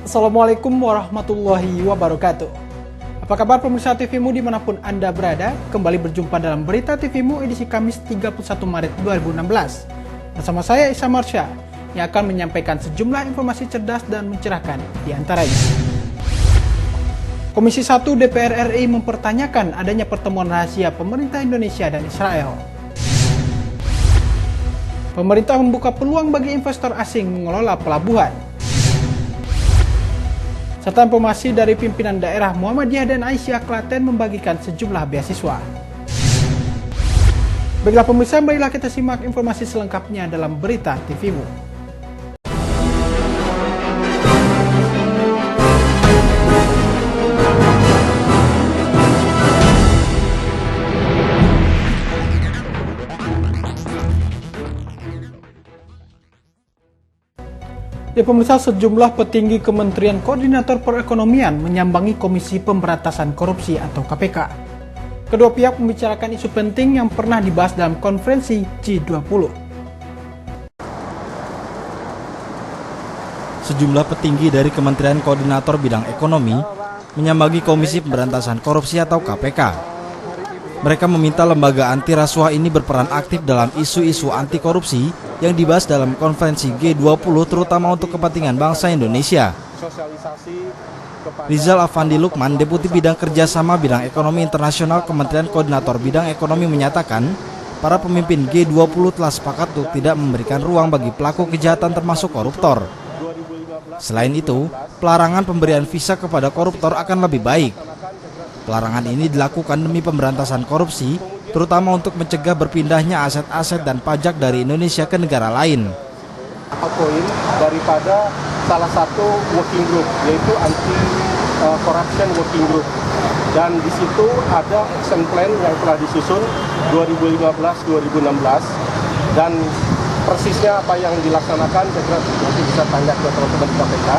Assalamualaikum warahmatullahi wabarakatuh. Apa kabar pemirsa TVMU dimanapun Anda berada? Kembali berjumpa dalam Berita TVMU edisi Kamis 31 Maret 2016. Bersama saya Isa Marsha yang akan menyampaikan sejumlah informasi cerdas dan mencerahkan di antaranya. Komisi 1 DPR RI mempertanyakan adanya pertemuan rahasia pemerintah Indonesia dan Israel. Pemerintah membuka peluang bagi investor asing mengelola pelabuhan. Serta informasi dari pimpinan daerah Muhammadiyah dan Aisyah Klaten membagikan sejumlah beasiswa. Baiklah pemirsa, marilah kita simak informasi selengkapnya dalam Berita TVMU. Ya pemirsa, sejumlah petinggi Kementerian Koordinator Perekonomian menyambangi Komisi Pemberantasan Korupsi atau KPK. Kedua pihak membicarakan isu penting yang pernah dibahas dalam konferensi G20. Sejumlah petinggi dari Kementerian Koordinator Bidang Ekonomi menyambangi Komisi Pemberantasan Korupsi atau KPK. Mereka meminta lembaga anti rasuah ini berperan aktif dalam isu-isu anti korupsi yang dibahas dalam konferensi G20 terutama untuk kepentingan bangsa Indonesia. Rizal Afandi Lukman, Deputi Bidang Kerjasama Bidang Ekonomi Internasional Kementerian Koordinator Bidang Ekonomi menyatakan, para pemimpin G20 telah sepakat untuk tidak memberikan ruang bagi pelaku kejahatan termasuk koruptor. Selain itu, pelarangan pemberian visa kepada koruptor akan lebih baik. Pelarangan ini dilakukan demi pemberantasan korupsi, terutama untuk mencegah berpindahnya aset-aset dan pajak dari Indonesia ke negara lain. Poin daripada salah satu working group, yaitu anti corruption working group, dan di situ ada action plan yang telah disusun 2015-2016 dan persisnya apa yang dilaksanakan saya kira nanti bisa tanya ke teman-teman KPK.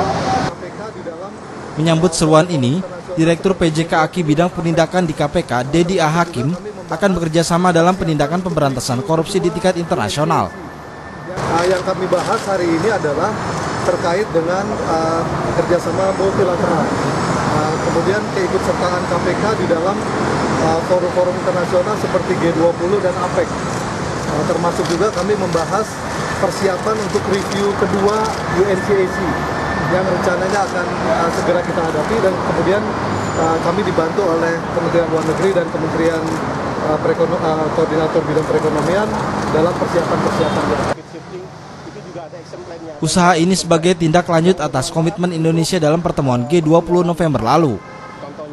Menyambut seruan ini, Direktur PJK AKI Bidang Penindakan di KPK, Dedi A. Hakim, akan bekerja sama dalam penindakan pemberantasan korupsi di tingkat internasional. Yang kami bahas hari ini adalah terkait dengan kerjasama multilateral. Kemudian keikutsertaan KPK di dalam forum-forum internasional seperti G20 dan APEC. Termasuk juga kami membahas persiapan untuk review kedua UNCAC yang rencananya akan segera kita hadapi, dan kemudian kami dibantu oleh Kementerian Luar Negeri dan Kementerian Koordinator Bidang Perekonomian dalam persiapan-persiapan. Usaha ini sebagai tindak lanjut atas komitmen Indonesia dalam pertemuan G20 November lalu.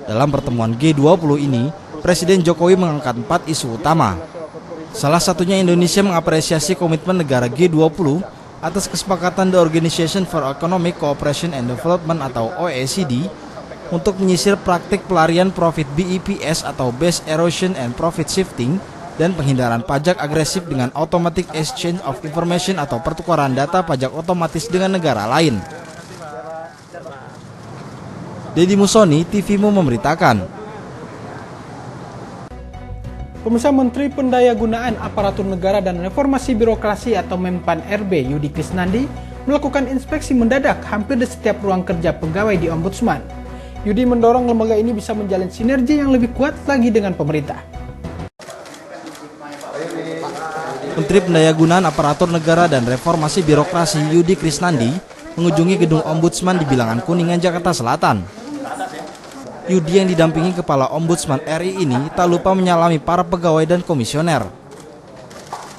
Dalam pertemuan G20 ini, Presiden Jokowi mengangkat 4 isu utama. Salah satunya Indonesia mengapresiasi komitmen negara G20 atas kesepakatan The Organization for Economic Cooperation and Development atau OECD untuk menyisir praktik pelarian profit BEPS atau Base Erosion and Profit Shifting dan penghindaran pajak agresif dengan Automatic Exchange of Information atau pertukaran data pajak otomatis dengan negara lain. Dedi Musoni, TVMU memberitakan. Pemirsa, Menteri Pendayagunaan Aparatur Negara dan Reformasi Birokrasi atau Menpan RB Yudi Krisnandi melakukan inspeksi mendadak hampir di setiap ruang kerja pegawai di Ombudsman. Yudi mendorong lembaga ini bisa menjalin sinergi yang lebih kuat lagi dengan pemerintah. Menteri Pendayagunaan Aparatur Negara dan Reformasi Birokrasi Yudi Krisnandi mengunjungi gedung Ombudsman di Bilangan Kuningan, Jakarta Selatan. Yudi yang didampingi Kepala Ombudsman RI ini tak lupa menyalami para pegawai dan komisioner.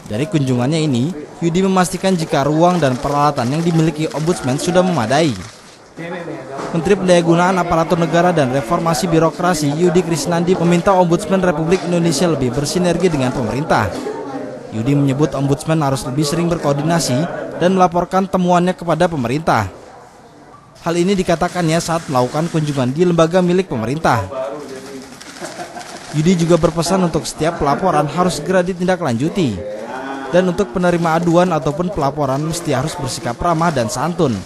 Dari kunjungannya ini, Yudi memastikan jika ruang dan peralatan yang dimiliki Ombudsman sudah memadai. Menteri Pendayagunaan Aparatur Negara dan Reformasi Birokrasi Yudi Krisnandi meminta Ombudsman Republik Indonesia lebih bersinergi dengan pemerintah. Yudi menyebut Ombudsman harus lebih sering berkoordinasi dan melaporkan temuannya kepada pemerintah. Hal ini dikatakannya saat melakukan kunjungan di lembaga milik pemerintah. Yudi juga berpesan untuk setiap pelaporan harus segera ditindaklanjuti. Dan untuk penerima aduan ataupun pelaporan mesti harus bersikap ramah dan santun.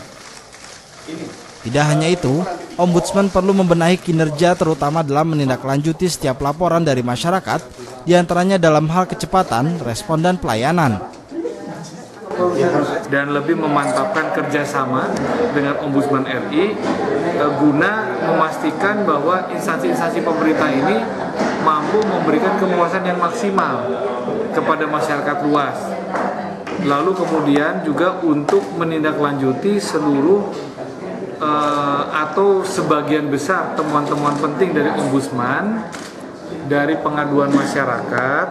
Tidak hanya itu, Ombudsman perlu membenahi kinerja terutama dalam menindaklanjuti setiap laporan dari masyarakat, diantaranya dalam hal kecepatan, respon, dan pelayanan. dan lebih memantapkan kerjasama dengan Ombudsman RI guna memastikan bahwa instansi-instansi pemerintah ini mampu memberikan kepuasan yang maksimal kepada masyarakat luas. Lalu kemudian juga untuk menindaklanjuti seluruh atau sebagian besar temuan-temuan penting dari Ombudsman, dari pengaduan masyarakat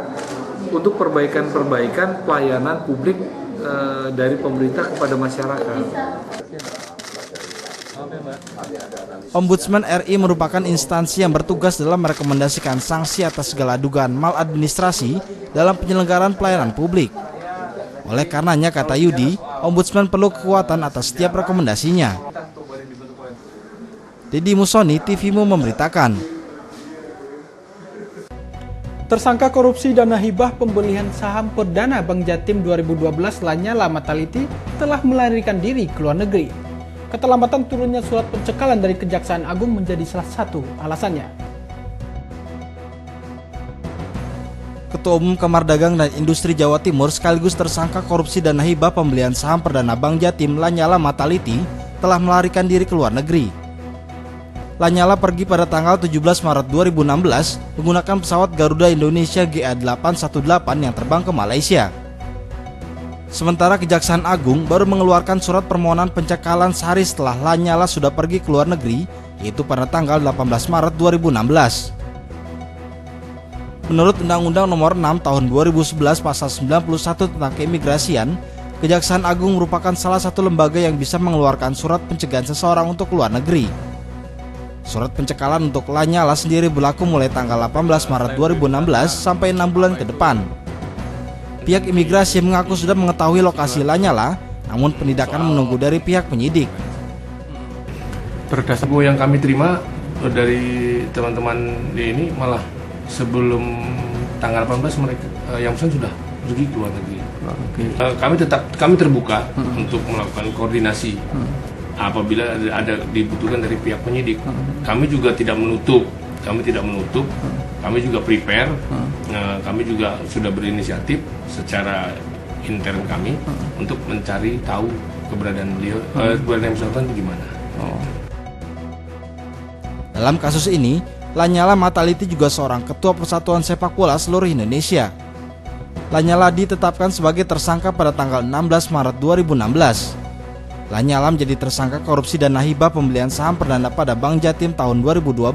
untuk perbaikan-perbaikan pelayanan publik dari pemerintah kepada masyarakat. Ombudsman RI merupakan instansi yang bertugas dalam merekomendasikan sanksi atas segala dugaan maladministrasi dalam penyelenggaraan pelayanan publik. Oleh karenanya, kata Yudi, Ombudsman perlu kekuatan atas setiap rekomendasinya. Deddy Musoni, TVMU memberitakan. Tersangka korupsi dana hibah pembelian saham perdana Bank Jatim 2012 Lanyala Mataliti telah melarikan diri ke luar negeri. Keterlambatan turunnya surat pencekalan dari Kejaksaan Agung menjadi salah satu alasannya. Ketua Umum Kamar Dagang dan Industri Jawa Timur sekaligus tersangka korupsi dana hibah pembelian saham perdana Bank Jatim Lanyala Mataliti telah melarikan diri ke luar negeri. Lanyala pergi pada tanggal 17 Maret 2016 menggunakan pesawat Garuda Indonesia GA818 yang terbang ke Malaysia. Sementara Kejaksaan Agung baru mengeluarkan surat permohonan pencekalan sehari setelah Lanyala sudah pergi ke luar negeri, yaitu pada tanggal 18 Maret 2016. Menurut Undang-Undang Nomor 6 Tahun 2011 Pasal 91 tentang Keimigrasian, Kejaksaan Agung merupakan salah satu lembaga yang bisa mengeluarkan surat pencegahan seseorang untuk keluar negeri. Surat pencekalan untuk Lanyala sendiri berlaku mulai tanggal 18 Maret 2016 sampai 6 bulan ke depan. Pihak imigrasi mengaku sudah mengetahui lokasi Lanyala, namun penindakan menunggu dari pihak penyidik. Berdasarkan yang kami terima dari teman-teman ini, malah sebelum tanggal 18 mereka yang pesan sudah pergi ke luar negeri. Kami terbuka untuk melakukan koordinasi. Apabila ada dibutuhkan dari pihak penyidik, kami juga tidak menutup, kami juga prepare, kami juga sudah berinisiatif secara intern kami untuk mencari tahu keberadaan beliau, keberadaan Sultan di mana. Dalam kasus ini, Lanyala Mataliti juga seorang ketua Persatuan Sepak Bola seluruh Indonesia. Lanyala ditetapkan sebagai tersangka pada tanggal 16 Maret 2016. Lanyala menjadi tersangka korupsi dana hibah pembelian saham perdana pada Bank Jatim tahun 2012.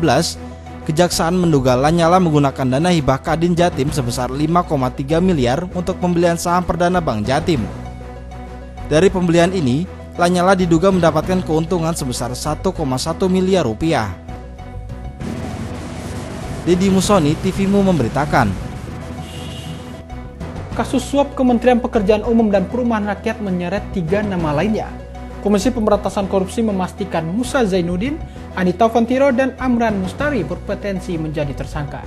Kejaksaan menduga Lanyala menggunakan dana hibah Kadin Jatim sebesar 5,3 miliar untuk pembelian saham perdana Bank Jatim. Dari pembelian ini, Lanyala diduga mendapatkan keuntungan sebesar 1,1 miliar rupiah. Deddy Musoni, TVMU memberitakan. Kasus suap Kementerian Pekerjaan Umum dan Perumahan Rakyat menyeret 3 nama lainnya. Komisi Pemberantasan Korupsi memastikan Musa Zainuddin, Andi Taufantiro, dan Amran Mustari berpotensi menjadi tersangka.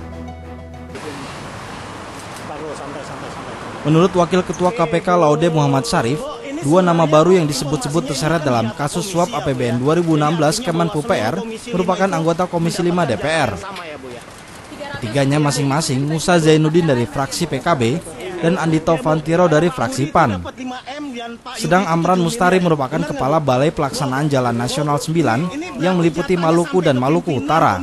Menurut Wakil Ketua KPK Laude Muhammad Syarif, 2 nama baru yang disebut-sebut terseret dalam kasus suap APBN 2016 Kemenpu PR merupakan anggota Komisi 5 DPR. Ketiganya masing-masing Musa Zainuddin dari fraksi PKB dan Andi Taufantiro dari fraksi PAN. Sedang Amran Mustari merupakan Kepala Balai Pelaksanaan Jalan Nasional 9 yang meliputi Maluku dan Maluku Utara.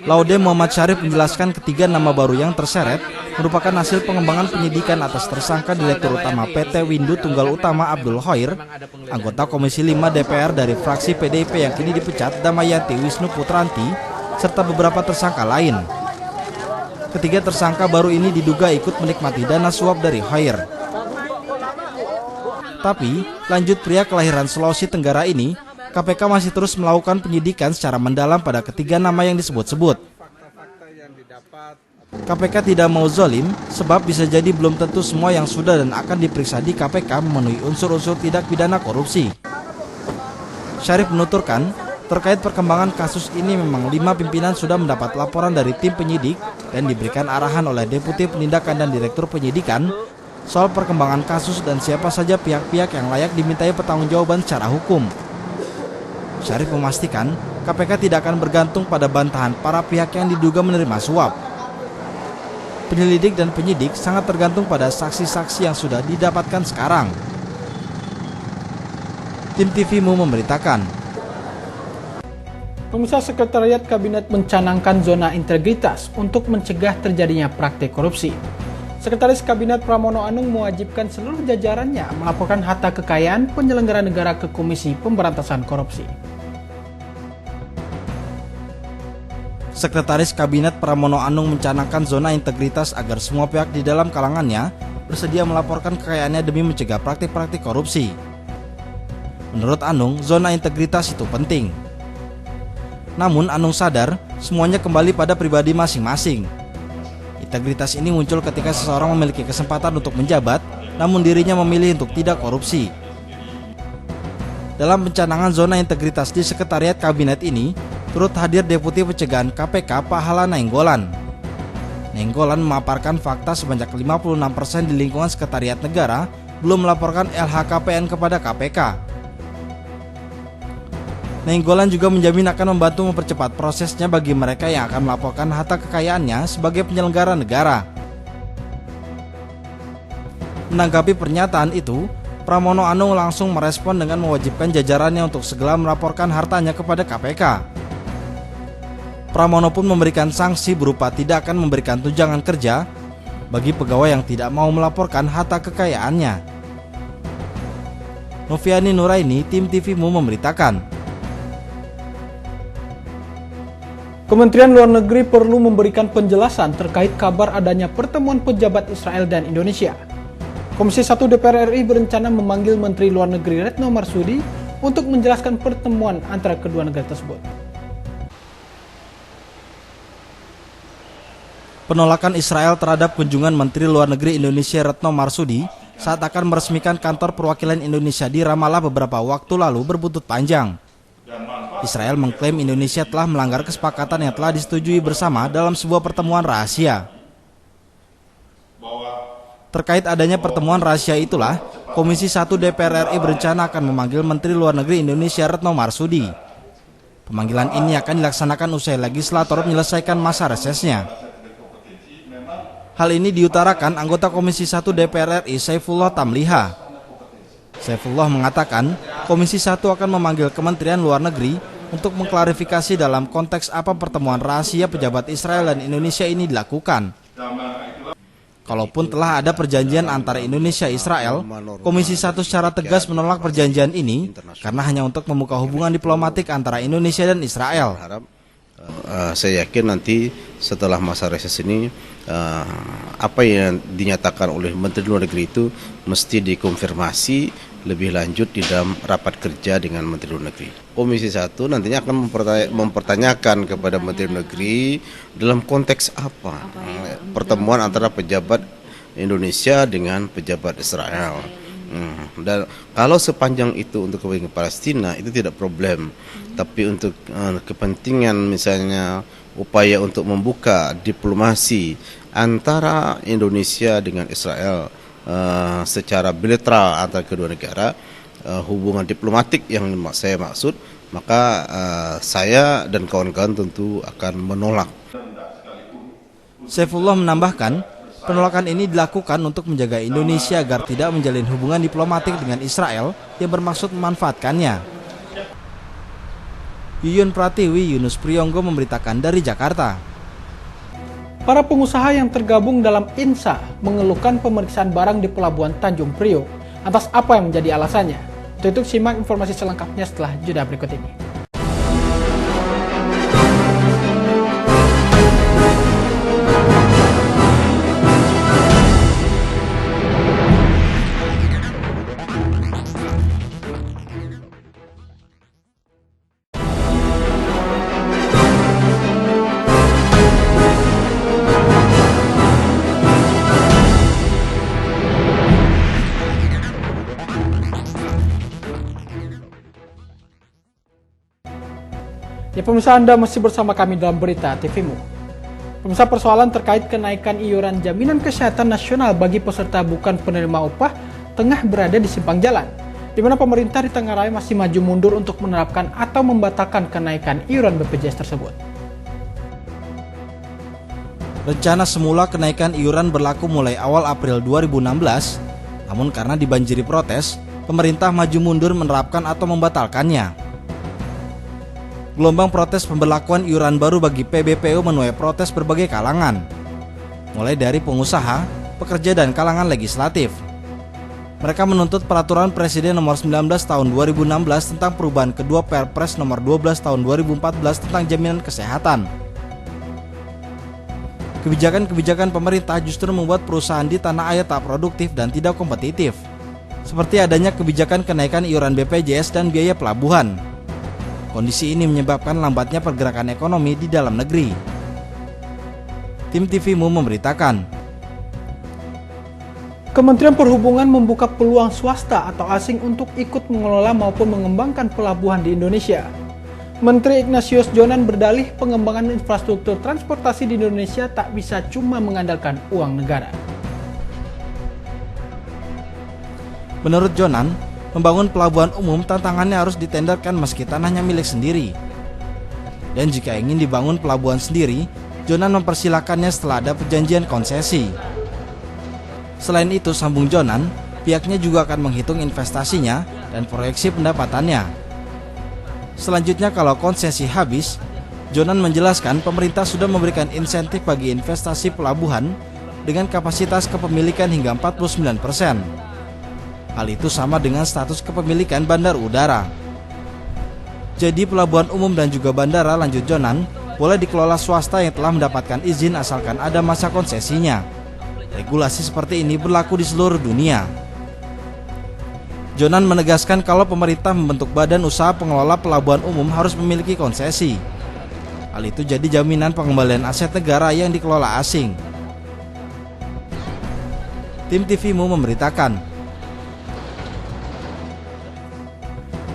Laude Muhammad Syarif menjelaskan ketiga nama baru yang terseret merupakan hasil pengembangan penyidikan atas tersangka Direktur Utama PT Windu Tunggal Utama Abdul Khair, anggota Komisi 5 DPR dari fraksi PDIP yang kini dipecat Damayanti Wisnu Putranti, serta beberapa tersangka lain. Ketiga tersangka baru ini diduga ikut menikmati dana suap dari Khair. Tapi, lanjut pria kelahiran Sulawesi Tenggara ini, KPK masih terus melakukan penyidikan secara mendalam pada ketiga nama yang disebut-sebut. KPK tidak mau zolim, sebab bisa jadi belum tentu semua yang sudah dan akan diperiksa di KPK memenuhi unsur-unsur tindak pidana korupsi. Syarif menuturkan, terkait perkembangan kasus ini memang 5 pimpinan sudah mendapat laporan dari tim penyidik dan diberikan arahan oleh Deputi Penindakan dan Direktur Penyidikan soal perkembangan kasus dan siapa saja pihak-pihak yang layak dimintai pertanggungjawaban secara hukum. Syarif memastikan KPK tidak akan bergantung pada bantahan para pihak yang diduga menerima suap. Penyelidik dan penyidik sangat tergantung pada saksi-saksi yang sudah didapatkan sekarang. Tim TVMU memberitakan. Pemirsa, Sekretariat Kabinet mencanangkan zona integritas untuk mencegah terjadinya praktik korupsi. Sekretaris Kabinet Pramono Anung mewajibkan seluruh jajarannya melaporkan harta kekayaan penyelenggara negara ke Komisi Pemberantasan Korupsi. Sekretaris Kabinet Pramono Anung mencanangkan zona integritas agar semua pihak di dalam kalangannya bersedia melaporkan kekayaannya demi mencegah praktik-praktik korupsi. Menurut Anung, zona integritas itu penting. Namun Anung sadar semuanya kembali pada pribadi masing-masing. Integritas ini muncul ketika seseorang memiliki kesempatan untuk menjabat, namun dirinya memilih untuk tidak korupsi. Dalam pencanangan zona integritas di Sekretariat Kabinet ini, turut hadir Deputi Pencegahan KPK Pahala Nainggolan. Nainggolan memaparkan fakta sebanyak 56% di lingkungan Sekretariat Negara belum melaporkan LHKPN kepada KPK. Nainggolan juga menjamin akan membantu mempercepat prosesnya bagi mereka yang akan melaporkan harta kekayaannya sebagai penyelenggara negara. Menanggapi pernyataan itu, Pramono Anung langsung merespon dengan mewajibkan jajarannya untuk segera melaporkan hartanya kepada KPK. Pramono pun memberikan sanksi berupa tidak akan memberikan tunjangan kerja bagi pegawai yang tidak mau melaporkan harta kekayaannya. Noviani Nuraini, Tim TVMU memberitakan. Kementerian Luar Negeri perlu memberikan penjelasan terkait kabar adanya pertemuan pejabat Israel dan Indonesia. Komisi 1 DPR RI berencana memanggil Menteri Luar Negeri Retno Marsudi untuk menjelaskan pertemuan antara kedua negara tersebut. Penolakan Israel terhadap kunjungan Menteri Luar Negeri Indonesia Retno Marsudi saat akan meresmikan kantor perwakilan Indonesia di Ramallah beberapa waktu lalu berbuntut panjang. Israel mengklaim Indonesia telah melanggar kesepakatan yang telah disetujui bersama dalam sebuah pertemuan rahasia. Terkait adanya pertemuan rahasia itulah, Komisi 1 DPR RI berencana akan memanggil Menteri Luar Negeri Indonesia Retno Marsudi. Pemanggilan ini akan dilaksanakan usai legislator menyelesaikan masa resesnya. Hal ini diutarakan anggota Komisi 1 DPR RI Saifullah Tamliha. Saifullah mengatakan, Komisi 1 akan memanggil Kementerian Luar Negeri untuk mengklarifikasi dalam konteks apa pertemuan rahasia pejabat Israel dan Indonesia ini dilakukan. Kalaupun telah ada perjanjian antara Indonesia dan Israel, Komisi 1 secara tegas menolak perjanjian ini karena hanya untuk membuka hubungan diplomatik antara Indonesia dan Israel. Saya yakin nanti setelah masa reses ini apa yang dinyatakan oleh Menteri Luar Negeri itu mesti dikonfirmasi lebih lanjut di dalam rapat kerja dengan Menteri Luar Negeri. Komisi 1 nantinya akan mempertanyakan kepada Menteri Luar Negeri dalam konteks apa pertemuan antara pejabat Indonesia dengan pejabat Israel. Dan kalau sepanjang itu untuk kepentingan Palestina itu tidak problem, tapi untuk kepentingan misalnya upaya untuk membuka diplomasi antara Indonesia dengan Israel secara bilateral antara kedua negara, hubungan diplomatik yang saya maksud, maka saya dan kawan-kawan tentu akan menolak. Saifullah menambahkan, penolakan ini dilakukan untuk menjaga Indonesia agar tidak menjalin hubungan diplomatik dengan Israel yang bermaksud memanfaatkannya. Yuyun Pratiwi, Yunus Priyonggo memberitakan dari Jakarta. Para pengusaha yang tergabung dalam INSA mengeluhkan pemeriksaan barang di Pelabuhan Tanjung Priok. Atas apa yang menjadi alasannya? Untuk itu simak informasi selengkapnya setelah jeda berikut ini. Ya pemirsa, Anda masih bersama kami dalam Berita TVMU. Pemirsa, persoalan terkait kenaikan iuran jaminan kesehatan nasional bagi peserta bukan penerima upah tengah berada di simpang jalan, di mana pemerintah di tengah raya masih maju mundur untuk menerapkan atau membatalkan kenaikan iuran BPJS tersebut. Rencana semula kenaikan iuran berlaku mulai awal April 2016, namun karena dibanjiri protes, pemerintah maju mundur menerapkan atau membatalkannya. Gelombang protes pemberlakuan iuran baru bagi PBPU menuai protes berbagai kalangan, mulai dari pengusaha, pekerja, dan kalangan legislatif. Mereka menuntut peraturan Presiden nomor 19 tahun 2016 tentang perubahan kedua Perpres nomor 12 tahun 2014 tentang jaminan kesehatan. Kebijakan-kebijakan pemerintah justru membuat perusahaan di tanah air tak produktif dan tidak kompetitif, seperti adanya kebijakan kenaikan iuran BPJS dan biaya pelabuhan. Kondisi ini menyebabkan lambatnya pergerakan ekonomi di dalam negeri. Tim TVMU memberitakan, Kementerian Perhubungan membuka peluang swasta atau asing untuk ikut mengelola maupun mengembangkan pelabuhan di Indonesia. Menteri Ignatius Jonan berdalih pengembangan infrastruktur transportasi di Indonesia tak bisa cuma mengandalkan uang negara. menurut Jonan, membangun pelabuhan umum tantangannya harus ditenderkan meski tanahnya milik sendiri. Dan jika ingin dibangun pelabuhan sendiri, Jonan mempersilakannya setelah ada perjanjian konsesi. Selain itu, sambung Jonan, pihaknya juga akan menghitung investasinya dan proyeksi pendapatannya. Selanjutnya, kalau konsesi habis, Jonan menjelaskan pemerintah sudah memberikan insentif bagi investasi pelabuhan dengan kapasitas kepemilikan hingga 49%. Hal itu sama dengan status kepemilikan bandar udara. Jadi pelabuhan umum dan juga bandara, lanjut Jonan, boleh dikelola swasta yang telah mendapatkan izin asalkan ada masa konsesinya. Regulasi seperti ini berlaku di seluruh dunia. Jonan menegaskan kalau pemerintah membentuk badan usaha pengelola pelabuhan umum harus memiliki konsesi. Hal itu jadi jaminan pengembalian aset negara yang dikelola asing. Tim TVMU memberitakan,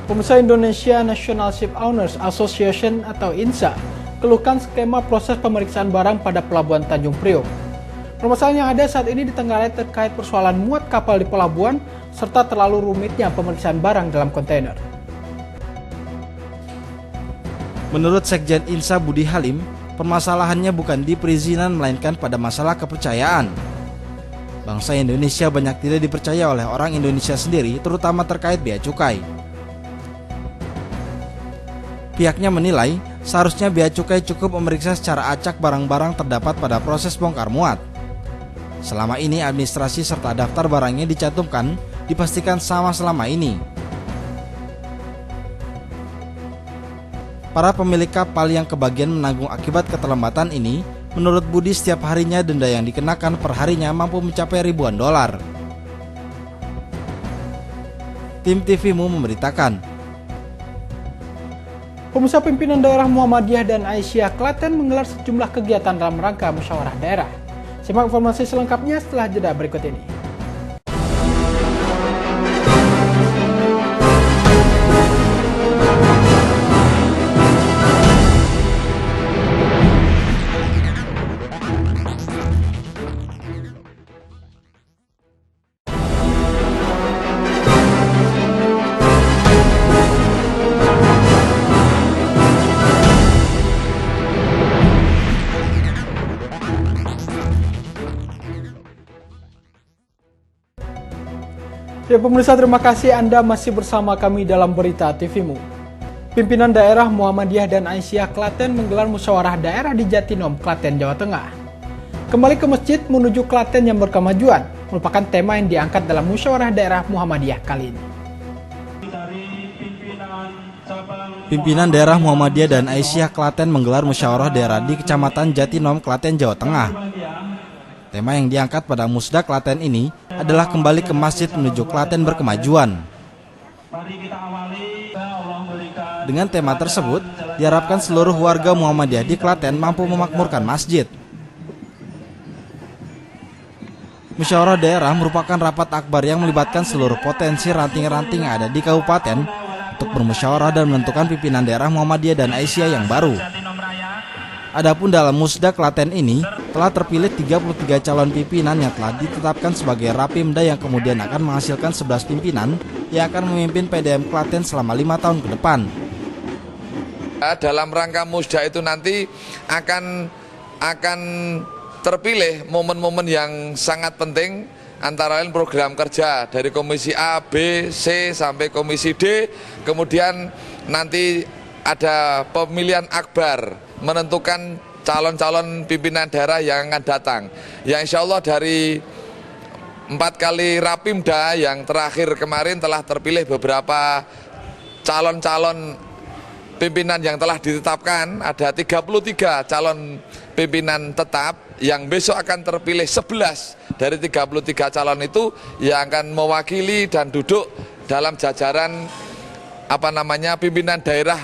Pemirsa, Indonesia National Ship Owners Association atau INSA keluhkan skema proses pemeriksaan barang pada Pelabuhan Tanjung Priok. Permasalahan yang ada saat ini ditenggarai terkait persoalan muat kapal di pelabuhan serta terlalu rumitnya pemeriksaan barang dalam kontainer. Menurut Sekjen INSA Budi Halim, permasalahannya bukan di perizinan melainkan pada masalah kepercayaan. Bangsa Indonesia banyak tidak dipercaya oleh orang Indonesia sendiri, terutama terkait bea cukai. Pihaknya menilai seharusnya bea cukai cukup memeriksa secara acak barang-barang terdapat pada proses bongkar muat. Selama ini administrasi serta daftar barangnya dicantumkan dipastikan sama selama ini. Para pemilik kapal yang kebagian menanggung akibat keterlambatan ini, menurut Budi setiap harinya denda yang dikenakan per harinya mampu mencapai ribuan dolar. Tim TVMU memberitakan, Pemirsa, pimpinan daerah Muhammadiyah dan Aisyah Klaten menggelar sejumlah kegiatan dalam rangka musyawarah daerah. Simak informasi selengkapnya setelah jeda berikut ini. Ya pemirsa, terima kasih Anda masih bersama kami dalam Berita TVMU. Pimpinan daerah Muhammadiyah dan Aisyah Klaten menggelar musyawarah daerah di Jatinom, Klaten, Jawa Tengah. Kembali ke masjid menuju Klaten yang berkemajuan merupakan tema yang diangkat dalam musyawarah daerah Muhammadiyah kali ini. pimpinan daerah Muhammadiyah dan Aisyah Klaten menggelar musyawarah daerah di Kecamatan Jatinom, Klaten, Jawa Tengah. Tema yang diangkat pada Musda Klaten ini adalah kembali ke masjid menuju Klaten berkemajuan. Dengan tema tersebut, diharapkan seluruh warga Muhammadiyah di Klaten mampu memakmurkan masjid. Musyawarah daerah merupakan rapat akbar yang melibatkan seluruh potensi ranting-ranting yang ada di kabupaten untuk bermusyawarah dan menentukan pimpinan daerah Muhammadiyah dan Aisyah yang baru. Adapun dalam Musda Klaten ini telah terpilih 33 calon pimpinan yang telah ditetapkan sebagai Rapimda yang kemudian akan menghasilkan 11 pimpinan yang akan memimpin PDM Klaten selama 5 tahun ke depan. Dalam rangka Musda itu nanti akan terpilih momen-momen yang sangat penting, antara lain program kerja dari Komisi A, B, C sampai Komisi D, kemudian nanti ada pemilihan akbar menentukan calon-calon pimpinan daerah yang akan datang. Ya insya Allah dari 4 kali Rapimda yang terakhir kemarin telah terpilih beberapa calon-calon pimpinan yang telah ditetapkan. Ada 33 calon pimpinan tetap yang besok akan terpilih 11 dari 33 calon itu yang akan mewakili dan duduk dalam jajaran pimpinan daerah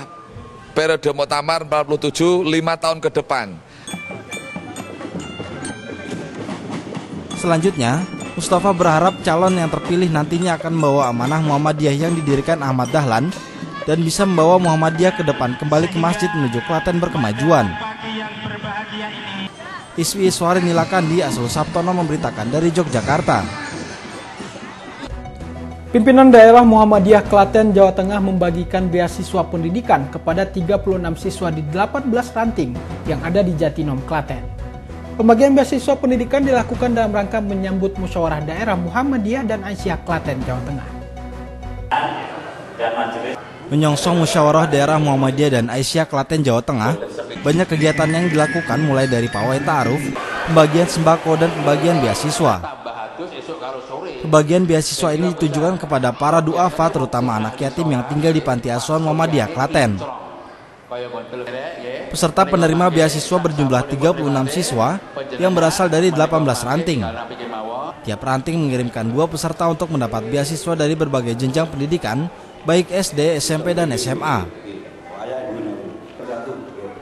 periode Muktamar 47 5 tahun ke depan. Selanjutnya, Mustafa berharap calon yang terpilih nantinya akan membawa amanah Muhammadiyah yang didirikan Ahmad Dahlan dan bisa membawa Muhammadiyah ke depan kembali ke masjid menuju Klaten berkemajuan. Iswi Iswari Nilakandi, Asrul Sabtono memberitakan dari Yogyakarta. Pimpinan daerah Muhammadiyah Klaten, Jawa Tengah membagikan beasiswa pendidikan kepada 36 siswa di 18 ranting yang ada di Jatinom, Klaten. Pembagian beasiswa pendidikan dilakukan dalam rangka menyambut musyawarah daerah Muhammadiyah dan Aisyah Klaten, Jawa Tengah. Menyongsong musyawarah daerah Muhammadiyah dan Aisyah Klaten, Jawa Tengah, banyak kegiatan yang dilakukan mulai dari pawai ta'aruf, pembagian sembako dan pembagian beasiswa. Pembagian beasiswa ini ditujukan kepada para duafa terutama anak yatim yang tinggal di Panti Asuhan Muhammadiyah Klaten. Peserta penerima beasiswa berjumlah 36 siswa yang berasal dari 18 ranting. Tiap ranting mengirimkan 2 peserta untuk mendapat beasiswa dari berbagai jenjang pendidikan, baik SD, SMP, dan SMA.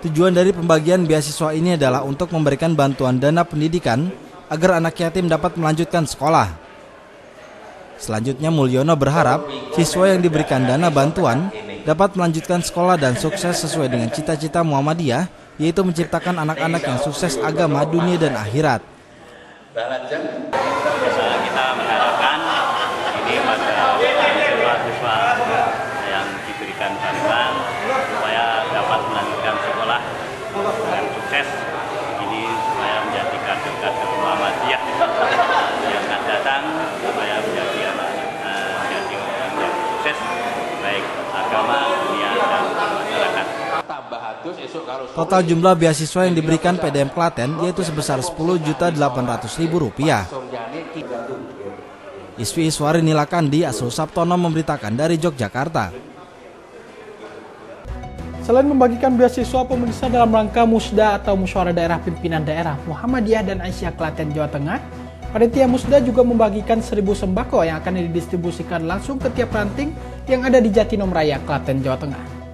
Tujuan dari pembagian beasiswa ini adalah untuk memberikan bantuan dana pendidikan agar anak yatim dapat melanjutkan sekolah. Selanjutnya, Mulyono berharap siswa yang diberikan dana bantuan dapat melanjutkan sekolah dan sukses sesuai dengan cita-cita Muhammadiyah, yaitu menciptakan anak-anak yang sukses agama, dunia, dan akhirat. Kita mengharapkan ini pada siswa-siswa yang diberikan bantuan supaya dapat melanjutkan sekolah dengan sukses. Ini supaya menjadi kader-kader Muhammadiyah yang akan datang, supaya menjadi orang yang sukses baik agama, dunia, dan masyarakat. Total jumlah beasiswa yang diberikan PDM Klaten yaitu sebesar Rp10.800.000. Iswi Iswari Nilakandi, Asrul Sabtono memberitakan dari Yogyakarta. Selain membagikan beasiswa pemirsa dalam rangka Musda atau Musyawarah Daerah Pimpinan Daerah Muhammadiyah dan Aisyah Klaten, Jawa Tengah, panitia Musda juga membagikan 1.000 sembako yang akan didistribusikan langsung ke tiap ranting yang ada di Jatinom Raya, Klaten, Jawa Tengah.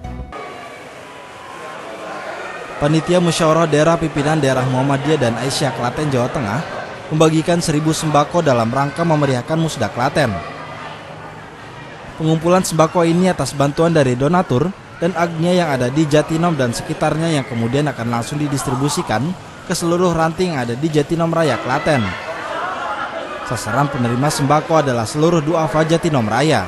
Panitia Musyawarah Daerah Pimpinan Daerah Muhammadiyah dan Aisyah Klaten, Jawa Tengah membagikan 1.000 sembako dalam rangka memeriahkan Musda Klaten. Pengumpulan sembako ini atas bantuan dari donatur dan agnia yang ada di Jatinom dan sekitarnya yang kemudian akan langsung didistribusikan ke seluruh ranting yang ada di Jatinom Raya, Klaten. Sasaran penerima sembako adalah seluruh duafa Jatinom Raya.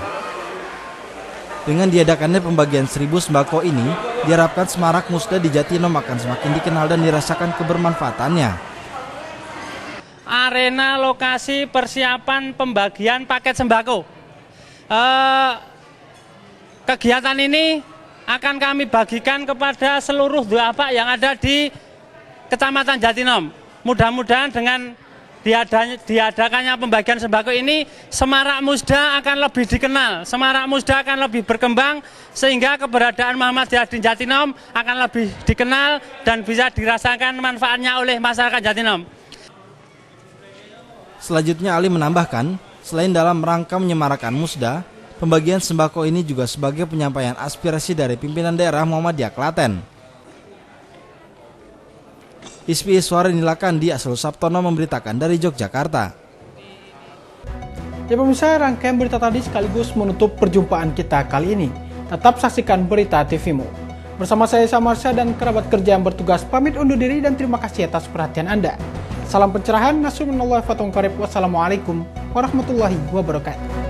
Dengan diadakannya pembagian 1.000 sembako ini, diharapkan semarak Musda di Jatinom akan semakin dikenal dan dirasakan kebermanfaatannya. Arena lokasi persiapan pembagian paket sembako. Kegiatan ini akan kami bagikan kepada seluruh duafa yang ada di Kecamatan Jatinom. Mudah-mudahan dengan diadakannya pembagian sembako ini, Semarak Musda akan lebih dikenal, Semarak Musda akan lebih berkembang, sehingga keberadaan Muhammadiyah di Jatinom akan lebih dikenal dan bisa dirasakan manfaatnya oleh masyarakat Jatinom. Selanjutnya Ali menambahkan, selain dalam rangka menyemarakan Musda, pembagian sembako ini juga sebagai penyampaian aspirasi dari pimpinan daerah Muhammadiyah Klaten. Iswi Iswari Nilakandi, Asrul Sabtono memberitakan dari Yogyakarta. Ya pemirsa, rangkaian berita tadi sekaligus menutup perjumpaan kita kali ini. Tetap saksikan Berita TVmu. Bersama saya Samarsa dan kerabat kerja yang bertugas pamit undur diri dan terima kasih atas perhatian Anda. Salam pencerahan, nasrullah, fatum karib, wassalamualaikum warahmatullahi wabarakatuh.